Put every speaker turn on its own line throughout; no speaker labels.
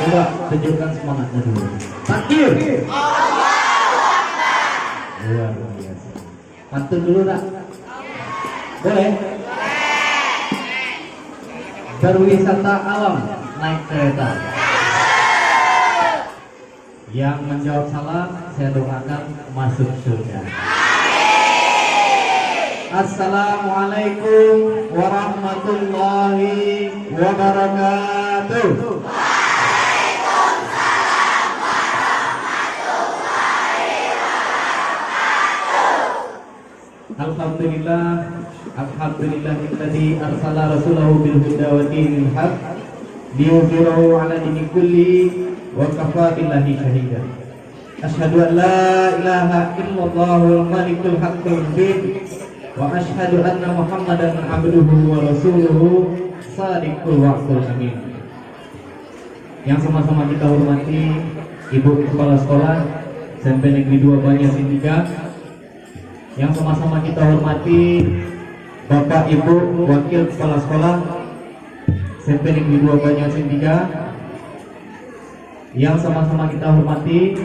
coba tunjukkan semangatnya dulu. Takbir. Luar biasa. Pantun dulu nak. Boleh? Berwisata alam naik kereta. Yang menjawab salam saya doakan masuk surga. Assalamualaikum warahmatullahi wabarakatuh. Alhamdulillah, alhamdulillahilladzi arsala rasulahu bil huda wa dinil haq liyudhhirahu 'ala dini kulli wa kafaa billahi shahida. Asyhadu an la ilaha illallahul malikul haqqul mubin wa asyhadu anna Muhammadan abduhu wa rasuluhu shadiqul wa'dul amin. Yang sama-sama kita hormati Ibu Kepala Sekolah SMP Negeri 2 Banyasin 3, yang sama-sama kita hormati Bapak Ibu Wakil Kepala Sekolah SMP Negeri 2 Banyasin 3, yang sama-sama kita hormati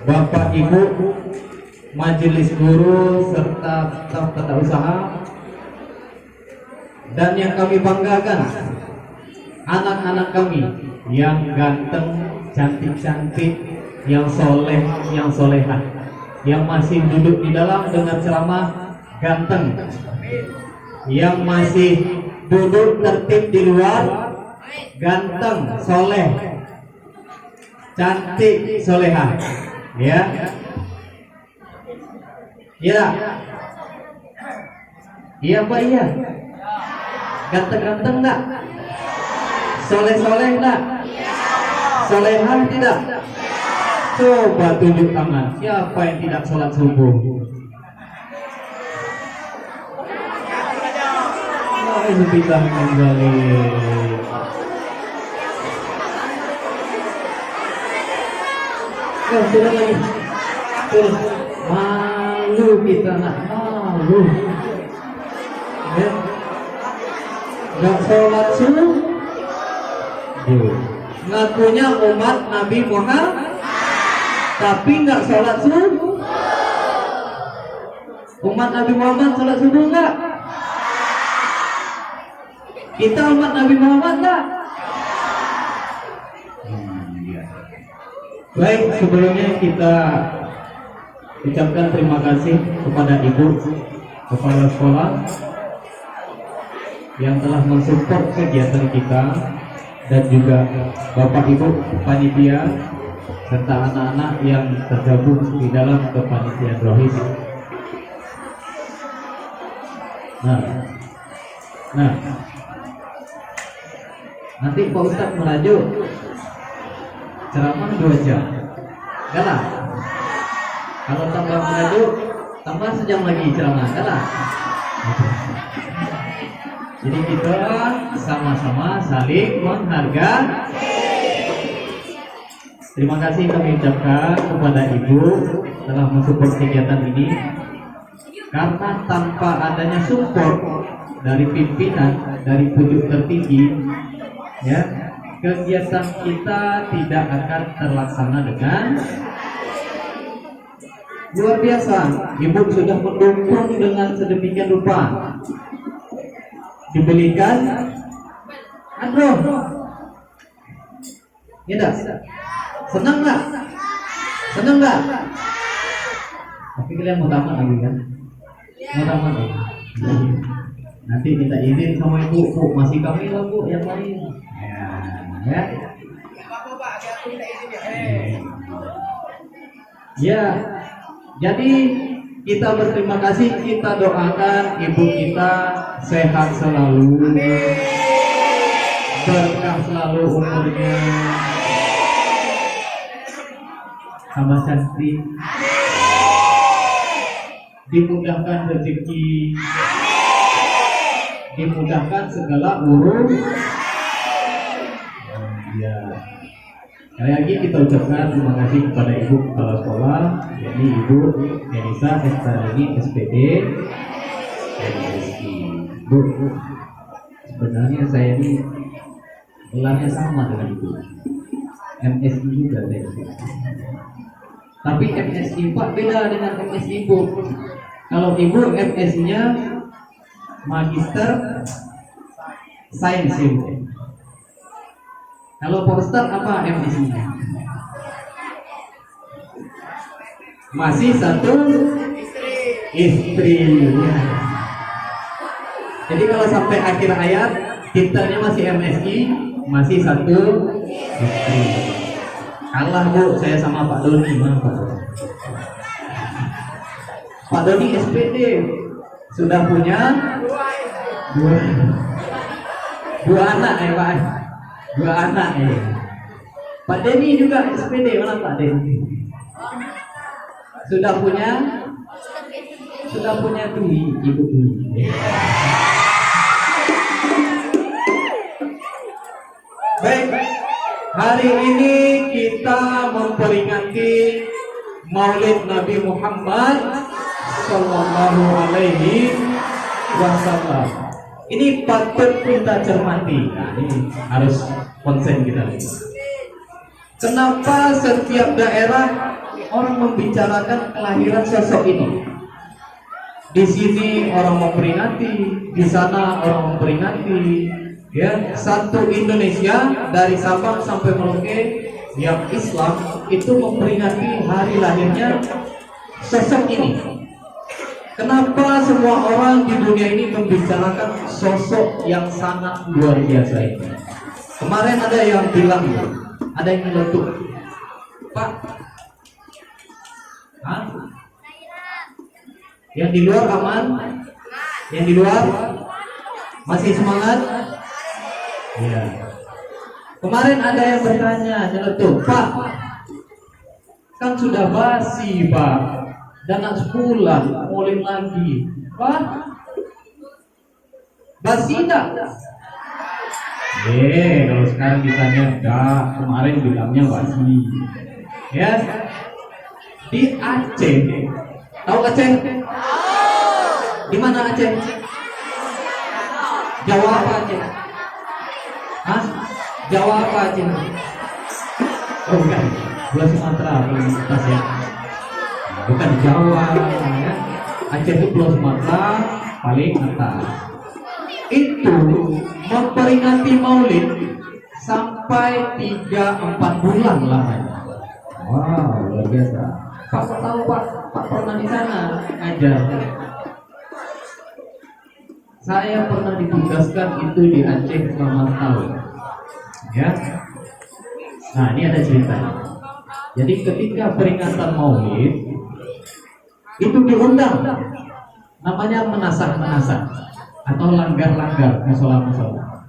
Bapak Ibu Majelis Guru serta staf tata usaha, dan yang kami banggakan anak-anak kami yang ganteng, cantik-cantik, yang soleh, yang solehah, yang masih duduk di dalam dengan ceramah ganteng, yang masih duduk tertib di luar ganteng, soleh, cantik, solehah, ya. Iya. Iya Pak, iya. Ganteng-ganteng enggak? Soleh-soleh enggak? Solehah tidak? Coba tunjuk tangan. Siapa yang tidak sholat subuh? Alhamdulillah menggalik. Sudah lagi. Malu kita nak, malu. Ya. Gak sholat subuh. Ngakunya umat Nabi Muhammad, tapi nggak sholat subuh. Umat Nabi Muhammad sholat subuh nggak? Kita umat Nabi Muhammad nggak? Baik, sebelumnya kita ucapkan terima kasih kepada Ibu Kepala Sekolah yang telah mensupport kegiatan kita, dan juga Bapak Ibu panitia serta anak-anak yang tergabung di dalam kepanitiaan rohis. Nah, nanti Pak Ustadz merajuk ceramah 2 jam, kalah. Kalau tambah merajuk, tambah sejam lagi ceramah, kalah. Jadi kita sama-sama saling menghargai. Terima kasih kami ucapkan kepada Ibu telah mensupport kegiatan ini, karena tanpa adanya support dari pimpinan, dari pucuk tertinggi, ya, kegiatan kita tidak akan terlaksana dengan luar biasa. Ibu sudah mendukung dengan sedemikian rupa, dibelikan android, ya dah. Senang nggak? Senang nggak? Tapi kalian mau tamat lagi kan? Mau tamat lagi? Nanti minta izin sama ibu, Bu, masih kami lah Bu yang lain. Ya. Ya. Jadi kita berterima kasih, kita doakan ibu kita sehat selalu, berkah selalu umurnya, tambah cantik, dimudahkan rezeki, dimudahkan segala urusan. Ya. Sekali lagi kita ucapkan terima kasih kepada Ibu Kepala Sekolah, yakni Ibu Denisa Estalini SPD. Bu, sebenarnya saya ini gelarnya sama dengan Ibu. MSI juga deh. Tapi MSI Pak beda dengan MSI Ibu. Kalau Ibu MSI-nya Magister Sains Ibu. Kalau Pak Ustadz apa MSI-nya? Masih satu istri. Jadi kalau sampai akhir ayat titelnya masih MSI, masih satu istri. Kalah Bu saya sama Pak Doni. Pak Doni SPD sudah punya dua anak Pak. Dua anak Pak Denny juga SPD, mana Pak Denny? Sudah punya Dwi, Ibu Dwi. Baik, hari ini kita memperingati Maulid Nabi Muhammad Sallallahu Alaihi Wasallam. Ini patut kita cermati. Nah, ini harus konsen kita. Kenapa setiap daerah orang membicarakan kelahiran sosok ini? Di sini orang memperingati, di sana orang memperingati. Ya, satu Indonesia dari Sabang sampai Merauke yang Islam itu memperingati hari lahirnya sosok ini. Kenapa semua orang di dunia ini membicarakan sosok yang sangat luar biasa ini? Kemarin ada yang bilang, ada yang meletup, Pak, yang di luar aman? Yang di luar masih semangat? Ya. Kemarin ada yang bertanya, nyeletuk, Pak, kan sudah basi Pak, dan sebulan mulai lagi, Pak, basi enggak? Kalau sekarang ditanya enggak, kemarin bilangnya basi. Ya, di Aceh, tahu Aceh? Di mana Aceh? Jawa apa Aceh? Hah? Jawa apa Aceh? Oh bukan, Pulau Sumatera paling atas ya. Bukan Jawa ya. Aceh itu Pulau Sumatera paling atas. Itu memperingati Maulid sampai 3-4 bulan lamanya. Wow, luar biasa. Pak tahu Pak pernah di sana ngajar. Saya pernah ditugaskan itu di Aceh selama tahun. Ya. Nah, ini ada cerita. Jadi ketika peringatan Maulid itu diundang, namanya menasah-menasah atau langgar-langgar musola-musola.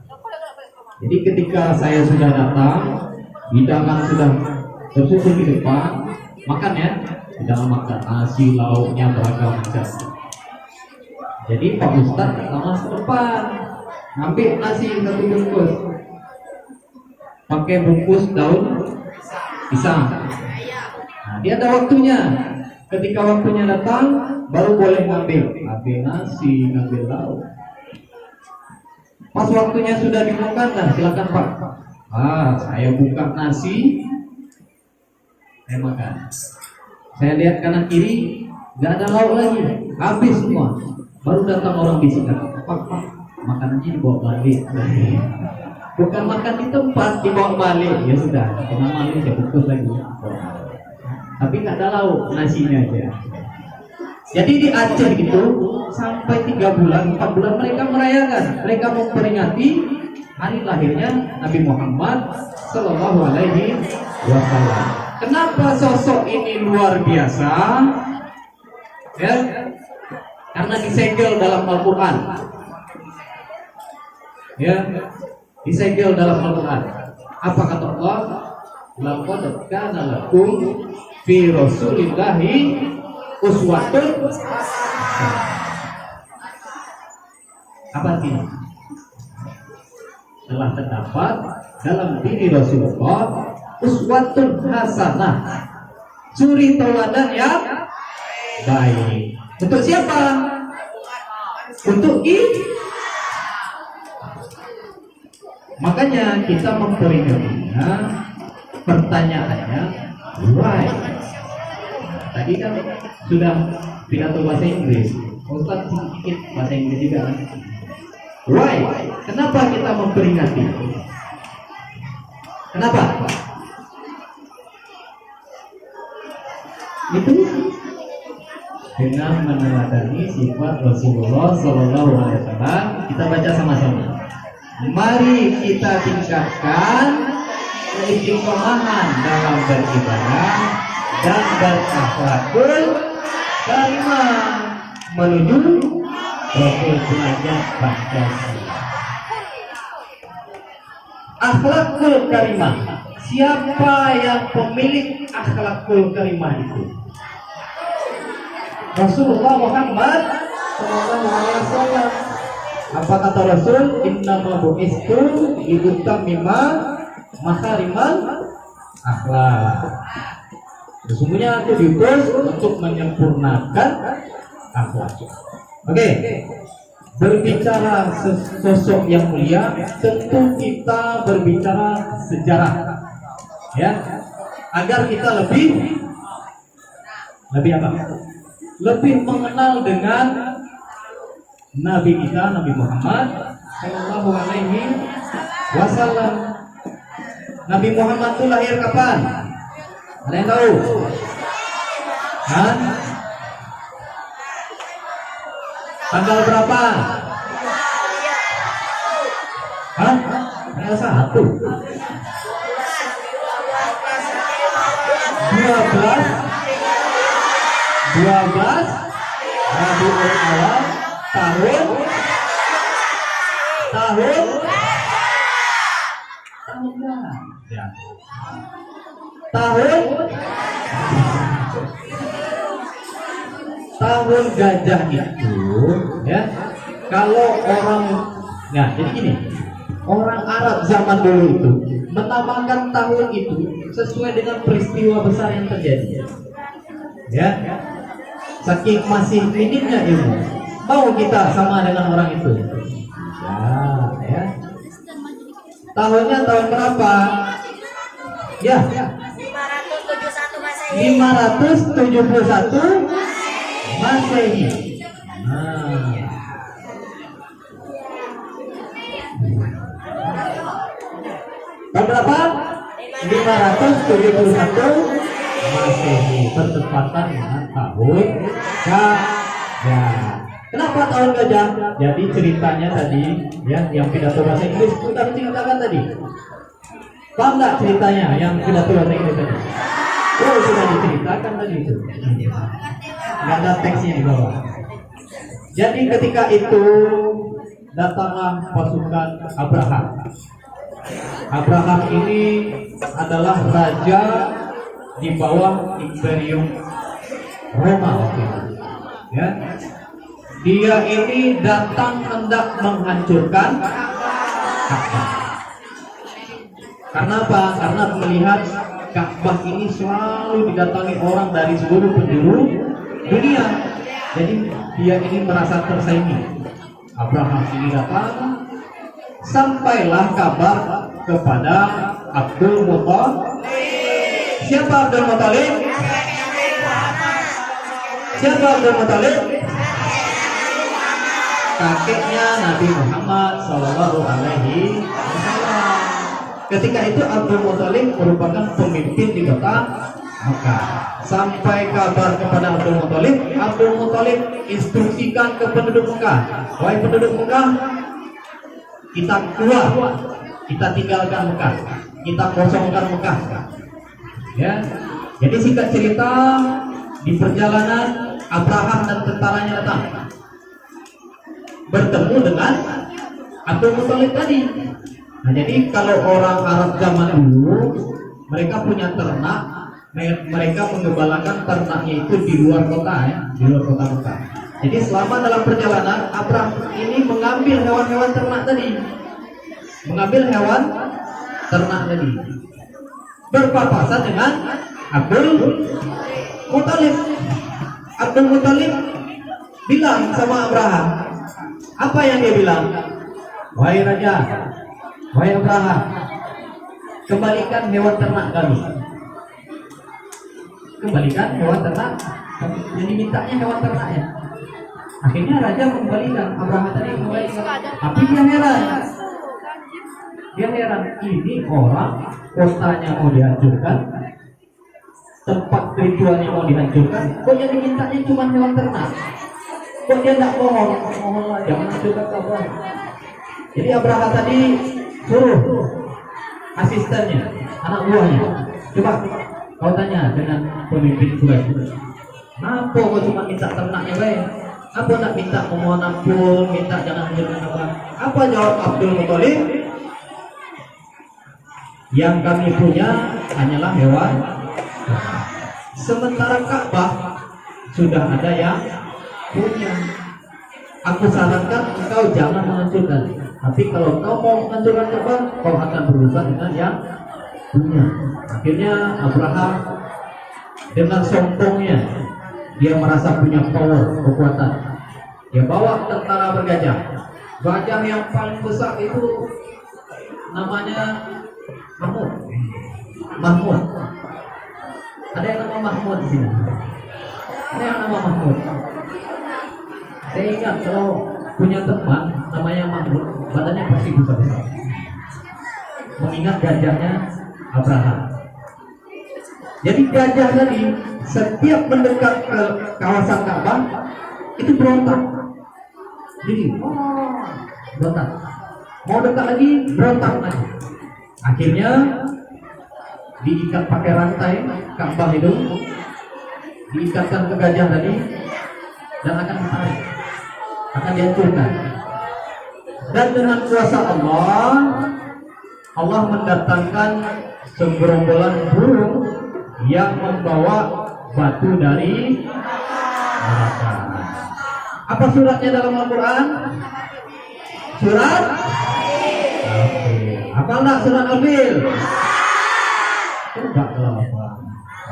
Jadi ketika saya sudah datang, hidangan sudah tersusun di depan, makan ya, hidangan makan nasi lauknya beragam macam. Jadi Pak Ustadz datanglah ke depan, ngambil nasi satu bungkus, pakai bungkus daun pisang. Nah, dia ada waktunya. Ketika waktunya datang, baru boleh ngambil nasi, ngambil lauk. Pas waktunya sudah dimakan, nah silakan Pak. Saya buka nasi, saya makan. Saya lihat kanan kiri, nggak ada lauk lagi, habis semua. Baru datang orang bisikan, Pak, makanannya dibawa balik. Bukan makan di tempat, dibawa balik. Ya sudah, kena malu saya bungkus lagi. Tapi nggak ada lauk, nasinya aja. Jadi di Aceh itu sampai 3 bulan, 4 bulan mereka merayakan, mereka memperingati hari lahirnya Nabi Muhammad Sallallahu Alaihi Wasallam. Kenapa sosok ini luar biasa? Ya, karena disegel dalam Al-Quran. Ya, disegel dalam Al-Quran. Apa kata Allah? Laqad kana lakum fi Rasulillahi uswatun. Apa artinya? Telah terdapat dalam diri Rasulullah uswatun hasanah, suri tauladan yang baik. Untuk siapa? Untuk Makanya kita memperingatinya Pertanyaannya, why? Tadi kan sudah pidato bahasa Inggris. Ustaz sedikit bahasa Inggris juga kan? Why? Kenapa kita memperingati? Kenapa? Itu dengan meneladani sifat Rasulullah Sallallahu Alaihi Wasallam. Kita baca sama-sama. Mari kita tingkatkan keistiqomahan dalam beribadah dan berakhlakul karimah menuju Rasul derajat Pancasila. Akhlakul karimah. Siapa yang pemilik akhlakul karimah itu? Rasulullah Muhammad Sallallahu Alaihi Wasallam. Apa kata Rasul? Innama bu'istu liutammima makarimal akhlak. Sesungguhnya aku diutus untuk menyempurnakan akhlak. Oke. Berbicara sosok yang mulia, tentu kita berbicara sejarah, ya, agar kita lebih apa? Lebih mengenal dengan Nabi kita, Nabi Muhammad Sallallahu Alaihi Wasallam. Nabi Muhammad itu lahir kapan? Ada yang tahu? Hah? Tanggal berapa? Hah? Tanggal 1 12 Rabiul Awal tahun ya. Tahun gajah itu, ya. Kalau orang, nah jadi gini, orang Arab zaman dulu itu menamakan tahun itu sesuai dengan peristiwa besar yang terjadi, ya. Saking masih minimnya ilmu, mau kita sama dengan orang itu, ya. Tahunnya tahun berapa? Ya, 571 Masehi. Tahun berapa? 571 Masehi, bertepatan dengan tahun gajah. Kenapa tahun gajah? Jadi ceritanya tadi, ya, yang pidato bahasa Inggris sudah diceritakan tadi. Paham nggak ceritanya yang pidato bahasa Inggris tadi? Oh, sudah diceritakan tadi itu. Nggak ada teksnya di bawah. Jadi ketika itu datanglah pasukan Abraham. Abraham ini adalah raja di bawah Imperium Roma waktu itu. Ya. Dia ini datang hendak menghancurkan Ka'bah. Karena apa? Karena melihat Ka'bah ini selalu didatangi orang dari seluruh penjuru dunia. Jadi dia ini merasa tersaingi. Abraham ini datang, sampailah kabar kepada Abdul Muthalib. Siapa Abdul Muthalib? Siapa Abdul Muthalib? Kakeknya Nabi Muhammad Sallallahu Alaihi Wasallam. Ketika itu Abdul Muthalib merupakan pemimpin di kota Mekah. Sampai kabar kepada Abdul Muthalib instruksikan ke penduduk Mekah, wahai penduduk Mekah, kita keluar, kita tinggalkan Mekah, kita kosongkan Mekah. Ya, jadi singkat cerita, di perjalanan Abraham dan tentaranya datang, bertemu dengan Abdul Muthalib tadi. Nah, jadi kalau orang Arab zaman dulu, mereka punya ternak, mereka mengembalakan ternaknya itu di luar kota, ya, di luar kota Mekah. Jadi selama dalam perjalanan, Abraham ini mengambil hewan-hewan ternak tadi, berpapasan dengan Abdul Muthalib. Abdul Muthalib bilang sama Abraham, apa yang dia bilang? Wahai raja, wahai Abraham, kembalikan hewan ternak kami. Kembalikan hewan ternak kami. Jadi mintanya hewan ternaknya. Akhirnya raja mengembalikan, Abraha tadi mengembalikan. Tapi dia heran. Dia heran, ini orang kotanya mau dihancurkan, tempat ritualnya mau dihancurkan, kok yang dimintanya cuma hewan ternak? Kok dia tidak mohonlah jangan hancurkan Ka'bah. Jadi Abraha tadi suruh asistennya, anak buahnya, coba kau tanya dengan pemimpin Quraisy, kenapa kau cuma minta ternaknya baik? Apa nak minta memohon ampun, minta jangan hancurkan Ka'bah? Apa jawab Abdul Muthalib? Yang kami punya hanyalah hewan, sementara Ka'bah sudah ada yang punya. Aku sarankan engkau jangan menghancurkan. Tapi kalau kau mau menghancurkan Ka'bah, kau akan berurusan dengan yang punya. Akhirnya Abraha dengan sombongnya, dia merasa punya power, kekuatan. Dia bawa tentara bergajah. Gajah yang paling besar itu namanya Mahmud. Mahmud. Ada yang nama Mahmud di sini. Ada yang nama Mahmud. Saya ingat kalau punya teman namanya Mahmud, badannya pasti besar-besar. Mengingat gajahnya Abraha. Jadi gajah tadi setiap mendekat ke kawasan Ka'bah itu berontak. Jadi berontak. Mau dekat lagi berontak lagi. Akhirnya diikat pakai rantai Ka'bah itu, diikatkan ke gajah tadi dan akan ditarik, akan dihancurkan. Dan dengan kuasa Allah, Allah mendatangkan segerombolan burung yang membawa batu dari neraka. Apa suratnya dalam Al-Quran? Surat Al-Fil. Apa enggak surat Al-Fil? Coba kalau apa?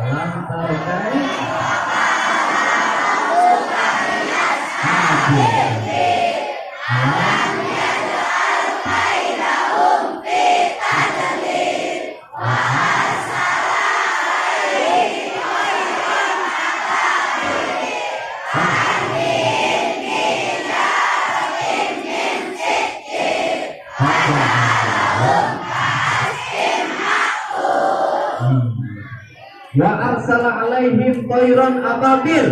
Alam tarukai. Wa arsala alaihim tayran ababil,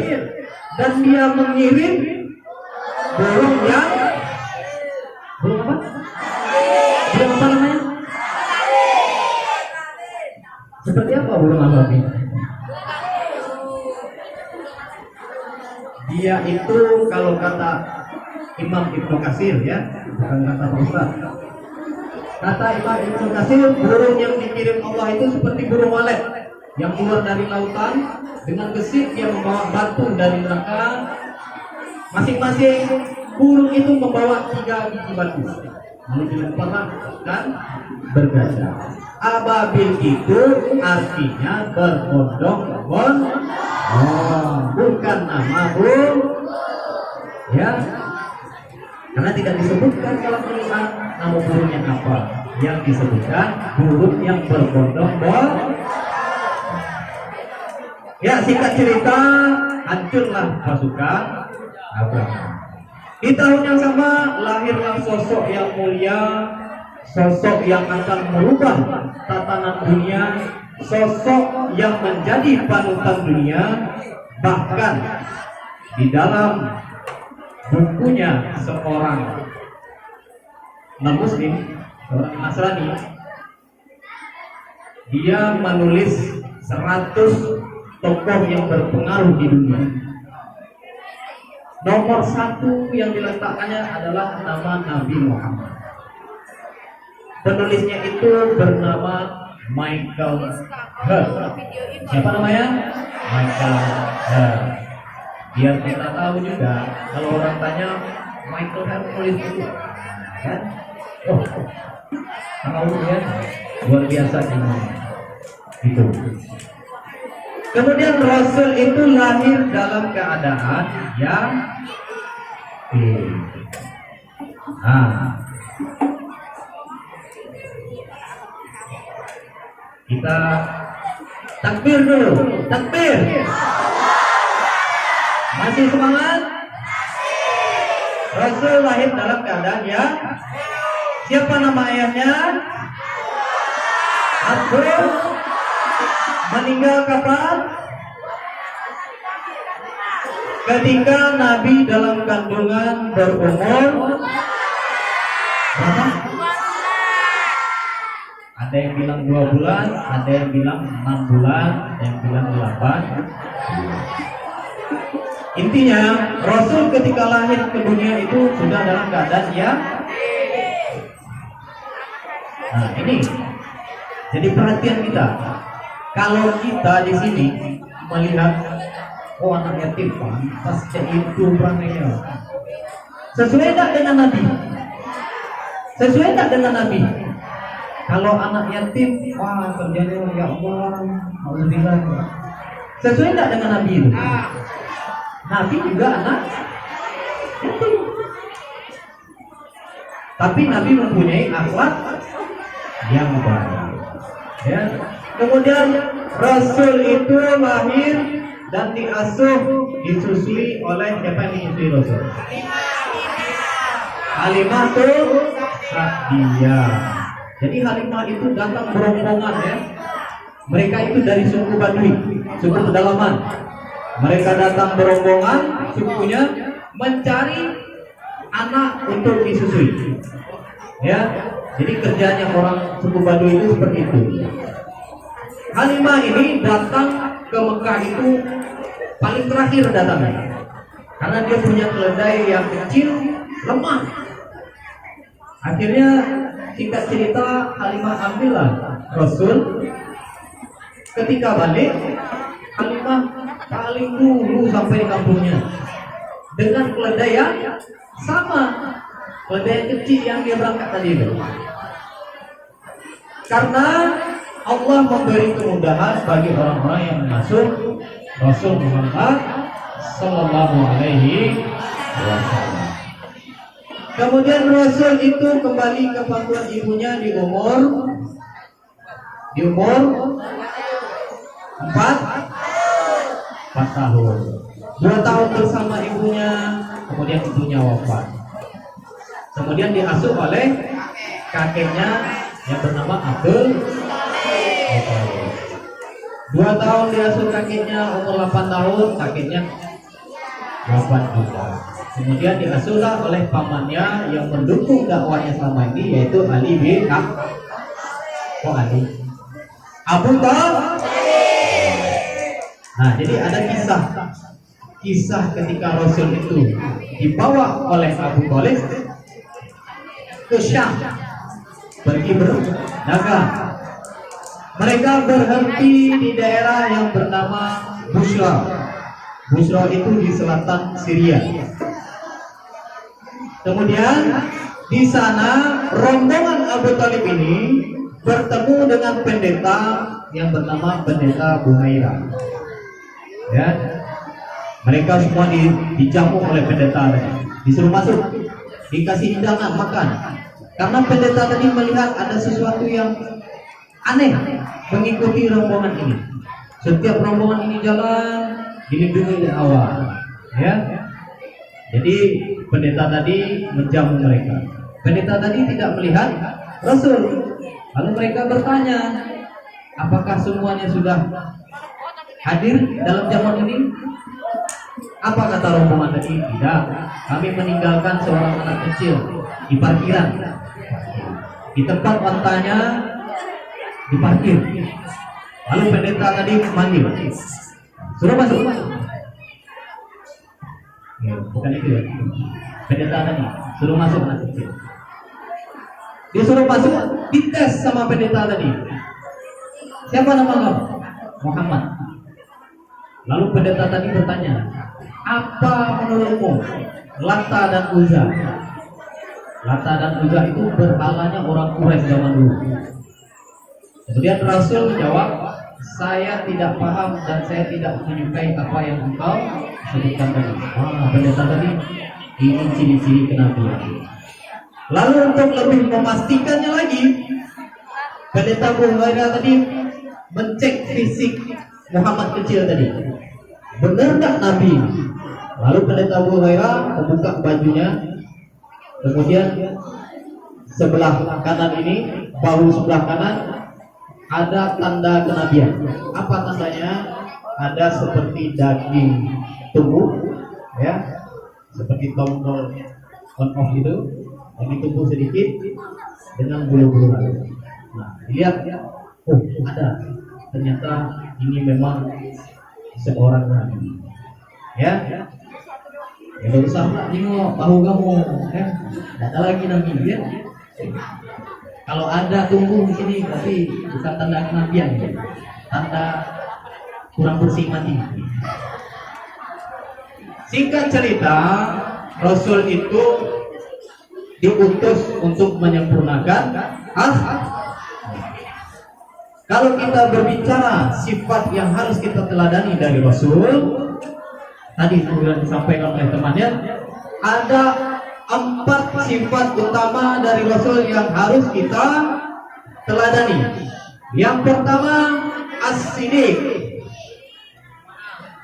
dan dia mengirim burung yang burung apa? Burung apa namanya? Seperti apa burung ababil? Dia itu kalau kata Imam Ibnu Katsir ya, bukan kata Pak Ustaz. Kata Imam Ibnu Katsir, burung yang dikirim Allah itu seperti burung walet yang keluar dari lautan dengan gesit, dia membawa batu dari neraka. Masing-masing burung itu membawa 3 biji batu, lalu dilempar dan bergajah. Ababil itu artinya berbondong-bondong, bukan nama burung ya, karena tidak disebutkan dalam Al-Quran nama burungnya apa. Yang disebutkan burung yang berbondong-bondong. Ya, singkat cerita, hancurlah pasukan Abraham. Di tahun yang sama lahirlah sosok yang mulia, sosok yang akan merubah tatanan dunia, sosok yang menjadi panutan dunia. Bahkan di dalam bukunya seorang non-muslim, seorang Nasrani, dia menulis 100 tokoh yang berpengaruh di dunia. Nomor 1 yang diletakkannya adalah nama Nabi Muhammad. Penulisnya itu bernama Michael Herd. Siapa namanya? Michael Herd. Biar kita tahu juga, kalau orang tanya Michael Herd tulis itu, kan? Oh, tahu ya, luar biasa ini. Itu. Kemudian Rasul itu lahir dalam keadaan yang Kita takbir dulu. Takbir. Masih semangat? Rasul lahir dalam keadaan ya. Siapa nama ayahnya? Abdul. Meninggal kapan? Ketika Nabi dalam kandungan berumur berapa? Ada yang bilang 2 bulan, ada yang bilang 6 bulan, ada yang bilang 8. Intinya Rasul ketika lahir ke dunia itu sudah dalam keadaan ya. Nah ini jadi perhatian kita. Kalau kita di sini melihat anak yatim pantas itu perannya, sesuai tak dengan Nabi? Sesuai tak dengan Nabi? Kalau anak yatim, wah kerjanya ya Allah, alhamdulillah. Sesuai tak dengan Nabi itu? Nabi juga anak yatim. Tapi Nabi mempunyai akhlak yang baik. Ya. Kemudian Rasul itu lahir dan diasuh, disusui oleh siapa yang menyusui Rasul? Halimah Sa'diyah. Jadi Halimah itu datang berombongan ya. Mereka itu dari suku Badui, suku pedalaman. Mereka datang berombongan, sukunya mencari anak untuk disusui. Ya, jadi kerjanya orang suku Badui itu seperti itu. Halimah ini datang ke Mekah itu paling terakhir datangnya, karena dia punya keledai yang kecil, lemah. Akhirnya singkat cerita Halimah ambillah Rasul. Ketika balik, Halimah paling dulu sampai di kampungnya dengan keledai yang sama, keledai yang kecil yang dia berangkat tadi itu. Karena Allah memberi kemudahan bagi orang-orang yang masuk Rasul Muhammad Sallallahu Alaihi Wasallam. Kemudian Rasul itu kembali ke pangkuan ibunya di umur 4 tahun. 2 tahun bersama ibunya, kemudian ibunya wafat. Kemudian diasuh oleh kakeknya yang bernama Abdul. 2 tahun diasuh kakeknya, umur 8 tahun kakeknya wafat juga. Kemudian diasuhlah oleh pamannya yang mendukung dakwahnya selama ini, yaitu Ali bin Abu Thalib. Nah, jadi ada kisah ketika Rasul itu dibawa oleh Abu Thalib ke Syam pergi berdagang. Mereka berhenti di daerah yang bernama Busra. Busra itu di selatan Syria. Kemudian di sana rombongan Abu Thalib ini bertemu dengan pendeta yang bernama pendeta Buhairah. Ya, mereka semua dijamu oleh pendeta tadi, disuruh masuk, dikasih hidangan makan. Karena pendeta tadi melihat ada sesuatu yang aneh mengikuti rombongan ini. Setiap rombongan ini jalan dilindungi oleh awal. Ya, jadi pendeta tadi menjamu mereka. Pendeta tadi tidak melihat Rasul. Lalu mereka bertanya, apakah semuanya sudah hadir dalam zaman ini? Apa kata rombongan tadi? Tidak, kami meninggalkan seorang anak kecil di parkiran, di tempat ontanya diparkir. Lalu pendeta tadi memanggil, suruh masuk. Ya, bukan itu ya. Pendeta tadi suruh masuk anak kecil. Disuruh masuk, dites sama pendeta tadi. Siapa nama kamu? Muhammad. Lalu pendeta tadi bertanya, apa menurutmu Lata dan Uzza? Lata dan Uzza itu berhalanya orang Quraisy zaman dulu. Kemudian Rasul menjawab, saya tidak paham dan saya tidak menyukai apa yang engkau sebutkan tadi. Pendeta tadi ini ciri-ciri kenabian. Lalu untuk lebih memastikannya lagi, pendeta Buhairah tadi mencek fisik Muhammad kecil tadi. Benar nggak Nabi? Lalu pendeta Abu Hurairah membuka bajunya, kemudian sebelah kanan ini, bahu sebelah kanan ada tanda kenabian. Apa tandanya? Ada seperti daging tubuh, ya, seperti tombol on off itu, daging tubuh sedikit dengan bulu-bulu. Nah, dilihat, oh ada. Ternyata ini memang seorang nabi. Ya, ya usah nengok bahu kamu, ya, tidak ada lagi nabi, ya. Kalau ada tumbuh di sini berarti bukan tanda kenabian, ya. Tanda kurang bersih mati. Singkat cerita, Rasul itu diutus untuk menyempurnakan Kalau kita berbicara sifat yang harus kita teladani dari Rasul, tadi sudah disampaikan oleh temannya, ada 4 sifat utama dari Rasul yang harus kita teladani. Yang pertama, as-sidiq,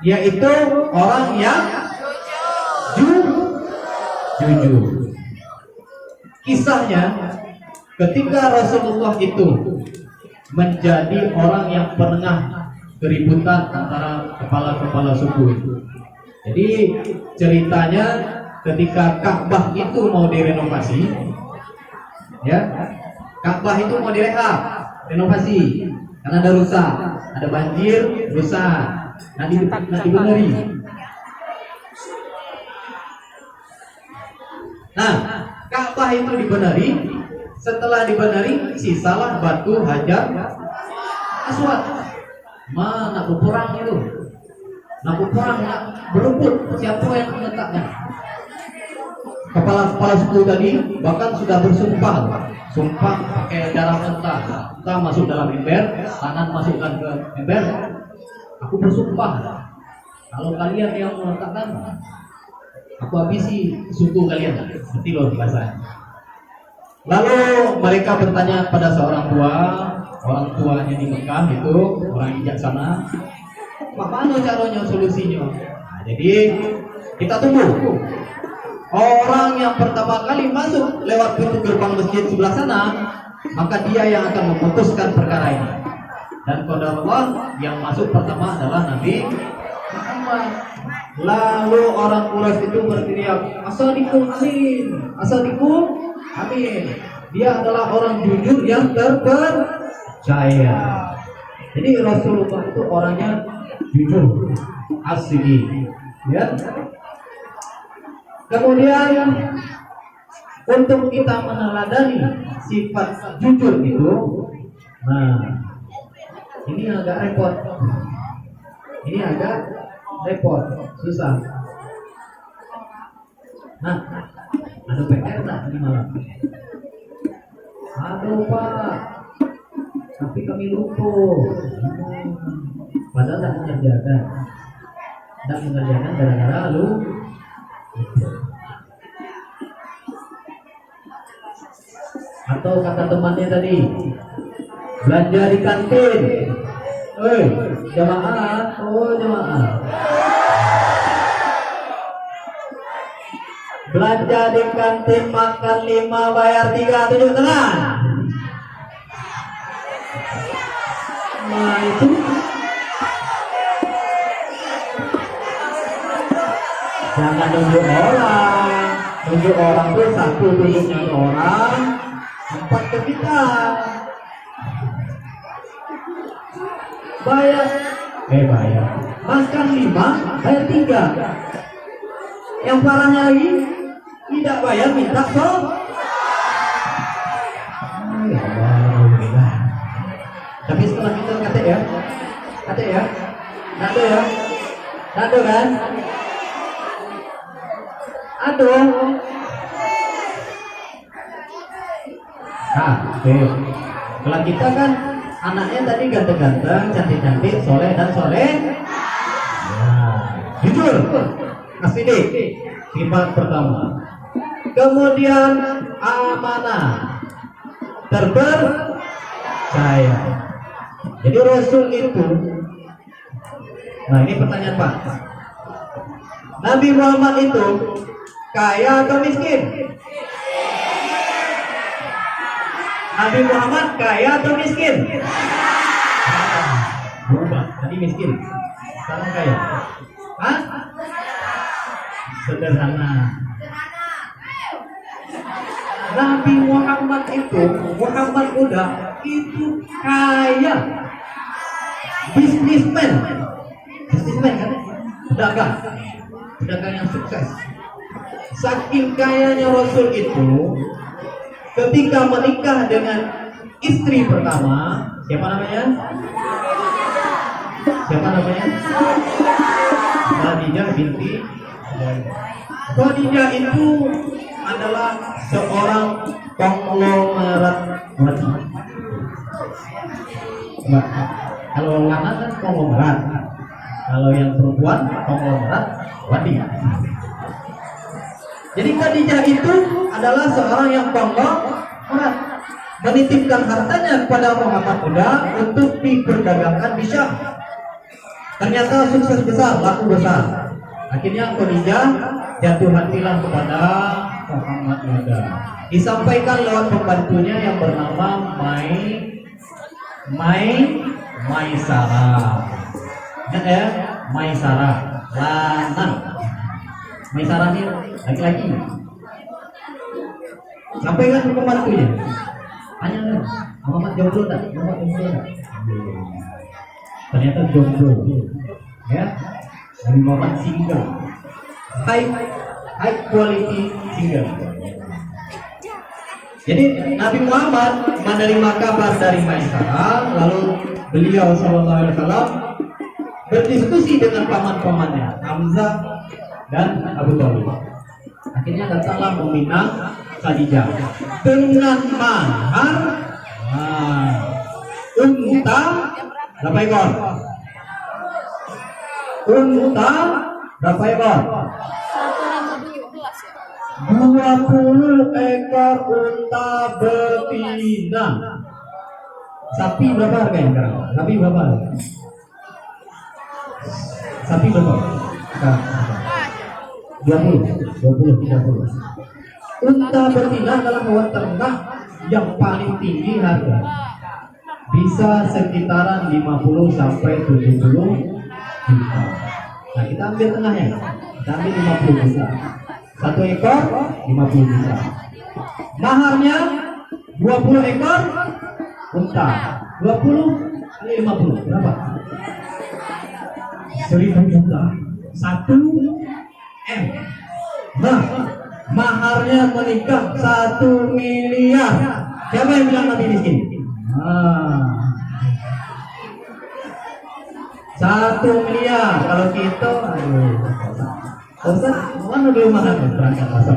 yaitu orang yang jujur. Kisahnya, ketika Rasulullah itu menjadi orang yang penengah keributan antara kepala-kepala suku itu. Jadi ceritanya ketika Ka'bah itu mau direnovasi, ya, Ka'bah itu mau renovasi karena ada rusak, ada banjir, rusak, dibenerin. Nah, Ka'bah itu dibenerin. Setelah dibenerin, sisalah batu Hajar Aswad. Mana berperang itu? Nah, berperang berebut siapa yang meletaknya. Kepala suku tadi bahkan sudah bersumpah, sumpah pakai darah mentah. Kita masuk dalam ember, tangan masukkan ke ember. Aku bersumpah, kalau kalian yang meletakkan, aku habisi suku kalian. Seperti loh bahasanya. Lalu mereka bertanya pada seorang tua, orang tuanya di Mekah itu orang bijaksana, bagaimana caranya solusinya? Nah, jadi kita tunggu orang yang pertama kali masuk lewat pintu gerbang masjid sebelah sana, maka dia yang akan memutuskan perkara ini. Dan qadar Allah yang masuk pertama adalah Nabi Muhammad. Lalu orang Quraisy itu berteriak, "Asadikum amin, asadikum amin." Dia adalah orang jujur yang terpercaya. Jadi Rasulullah itu orangnya jujur, asli, ya. Kemudian untuk kita meneladani sifat jujur itu, nah ini agak repot. Ini agak repot, susah. Nah, ada PR tak ini malam? Aduh Pak, tapi kami lupa. Padahal tak mengerjakan, gara-gara lu. Atau kata temannya tadi, belanja di kantin. Jamaah, jamaah. Belanja di kantin, makan 5, bayar 3, 7,5. Nah itu jangan nunggu orang tuh satu duduknya orang, 4 ke kita. Bayar, makan 5, bayar 3. Yang parahnya lagi tidak bayar, minta sok. Ya Allah. Tapi setelah kita kata ya, nado kan, aduh. Nah, kalau kita kan anaknya tadi ganteng-ganteng, cantik-cantik, soleh dan soleh. Jujur, asli deh. Sifat pertama. Kemudian amanah, terpercaya. Jadi Rasul itu, nah ini pertanyaan Pak, Nabi Muhammad itu kaya atau miskin? Nabi Muhammad kaya atau miskin? Berubah, tadi miskin, sekarang kaya. Hah? Sederhana. Nabi Muhammad itu, Muhammad udah itu kaya, bisnismen kan, pedagang yang sukses. Saking kayanya Rasul itu, ketika menikah dengan istri pertama, siapa namanya? Khadijah binti. Khadijah itu adalah seorang konglomerat wanita. Kalau lama kan konglomerat, kalau yang perempuan konglomerat wanita. Jadi Khadijah itu adalah seorang yang konglomerat, menitipkan hartanya kepada Muhammad udah untuk diperdagangkan di Syam. Ternyata sukses besar, laku besar. Akhirnya Khadijah jatuh hatilah kepada Muhammad Muda. Disampaikan lewat pembantunya yang bernama Maisarah. Ingat ya, Maisarah, lanang. Maisarah ini laki-laki. Sampaikan ke pembantunya. Tanya, Muhammad jomblo tak? Ternyata jomblo. Ya, Nabi Muhammad single. High quality single. Jadi Nabi Muhammad menerima kabar dari Maisarah, lalu beliau SAW berdiskusi dengan paman-pamannya Hamzah dan Abu Thalib. Akhirnya datanglah meminang Khadijah dengan mahar unta berapa ekor? Unta berapa ekor? 20 ekor unta betina. Sapi berapa harganya sekarang? Sapi berapa? Sapi berapa? 20. Unta betina adalah hewan ternak yang paling tinggi harga. Bisa sekitaran 50 sampai 70 juta. Nah, kita ambil tengahnya. Kita ambil 50 juta. Satu ekor 50 juta. Maharnya 20 ekor unta. 20 kali 50 berapa? 1000 juta. 1 M. Nah, maharnya menikah 1 miliar. Siapa yang bilang Nabi miskin? 1 miliar. Kalau kita, aduh, Ustaz, mana dulu mana berangkat pasar?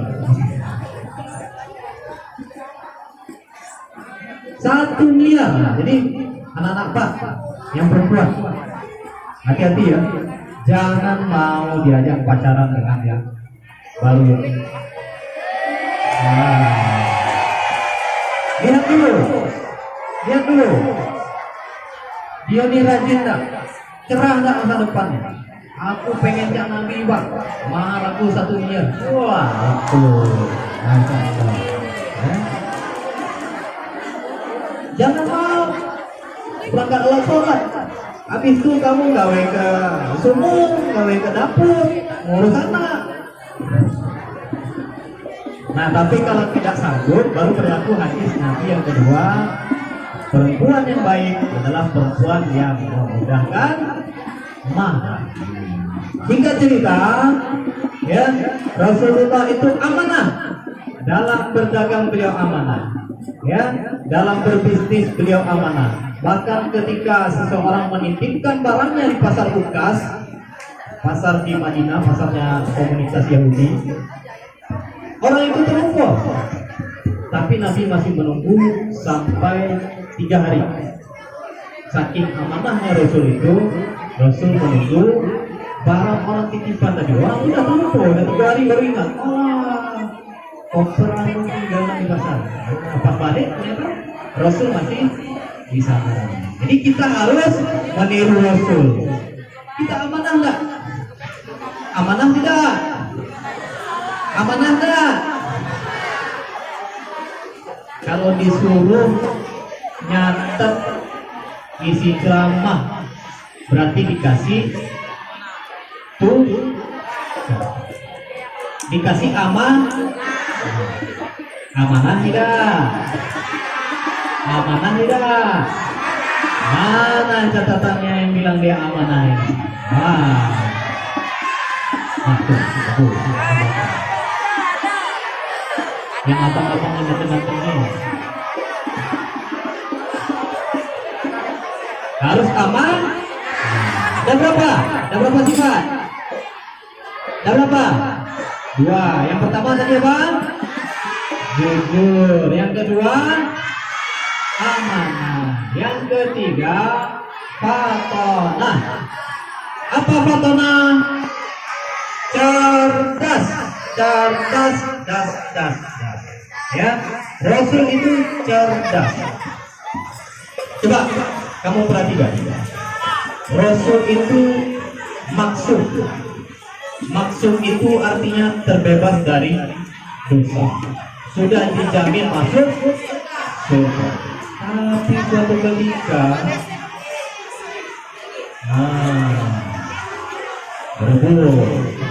1 miliar. Nah, jadi anak-anak Pak yang perempuan, hati-hati ya. Jangan mau diajak pacaran dengan yang baru ya. Lihat dulu. Dia ini rajin tak? Cerah tak masa depannya? Aku pengen jak Nabi Pak. Mahal aku 1 miliar. Wah, itu. Jangan mau berangkat sholat. Habis itu kamu gawe ke sumur, gawe ke dapur, ngurus anak. Nah, tapi kalau tidak sanggup, baru berlaku hadis Nabi yang kedua. Perempuan yang baik adalah perempuan yang memudahkan mahar. Hingga cerita, ya, Rasulullah itu amanah. Dalam berdagang beliau amanah, ya, dalam berbisnis beliau amanah. Bahkan ketika seseorang menitipkan barangnya di pasar Ukas, pasar di Madinah, pasarnya komunitas Yahudi, orang itu terlupa. Tapi Nabi masih menunggu sampai 3 hari. Saking amanahnya Rasul itu, Rasul menunggu barang orang titipan tadi. Orang sudah terlupa, udah 3 hari baru ingat. Koper tinggal di pasar. Pas balik ternyata Rasul masih di sana. Jadi kita harus meniru Rasul. Kita amanah enggak? Amanah tidak? Amanah enggak? Kalau disuruh nyatet isi ceramah berarti dikasih tuh, dikasih amanah tidak? Amanah tidak? Mana catatannya yang bilang dia amanah ini? Yang abang-abang yang macam-macam ini harus aman. Dan berapa? Dan berapa sifat? Dan berapa? 2. Yang pertama tadi apa? Jujur. Yang kedua amanah. Yang ketiga fatonah. Apa fatonah? Cerdas. Cerdas, das. Ya, Rasul itu cerdas. Coba kamu perhatikan. Rasul itu maksum. Maksum itu artinya terbebas dari dosa. Sudah dijamin masuk surga. Tapi suatu ketika berbuat.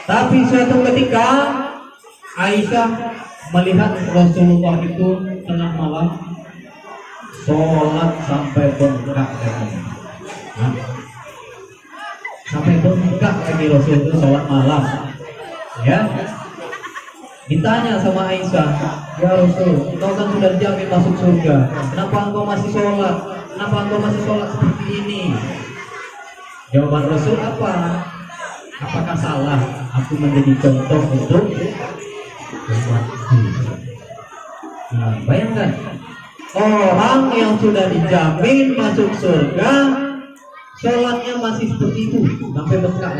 Tapi suatu ketika Aisyah melihat Rasulullah itu tengah malam sholat sampai bengkak lagi. Sampai bengkak lagi Rasul itu sholat malam. Ya, ditanya sama Aisyah, ya Rasul, kau kan sudah dijamin masuk surga, kenapa engkau masih sholat? Kenapa engkau masih sholat seperti ini? Jawaban Rasul apa? Apakah salah aku menjadi contoh untuk umatku? Nah, bayangkan orang yang sudah dijamin masuk surga, sholatnya masih seperti itu sampai bengkak